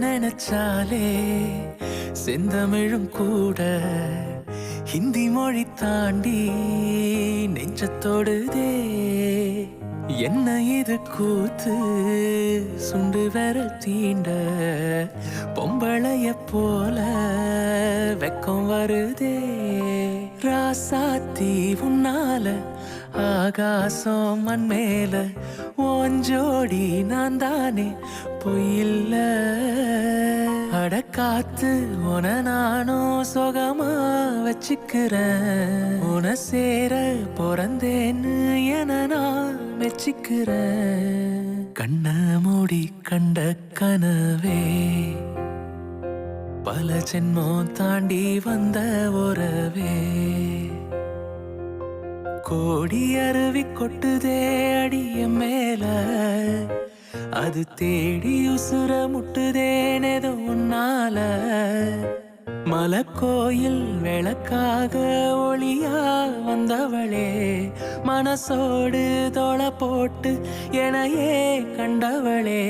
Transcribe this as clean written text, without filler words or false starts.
நினைச்சாலே செந்தமிழும் கூட ஹிந்தி மொழி தாண்டி நெஞ்சத்தோடுதே. என்ன இது கூத்து சுண்டு விரல் தீண்ட பொம்பளைய போல வெக்கம் வருதே. ராசாத்தி உன்னால ஆகாசம் மண் மேல ஓஞ்சோடி நான் தானே பொய்யில்ல. அடக்காத்து உன நானும் சொகமா வச்சுக்கிறேன். உன சேர பிறந்தேன்னு என நான் மெச்சிக்கிறேன். கண்ண மூடி கண்ட கனவே பல ஜென்மம் தாண்டி வந்த உறவே. கோடி அருவி கொட்டுதே அடிய மேல, அது தேடி உசுர முட்டுதேனேதோ உன்னால. மலக்கோயில் விளக்காக ஒளியா வந்தவளே, மனசோடு தோள போட்டு எனையே கண்டவளே.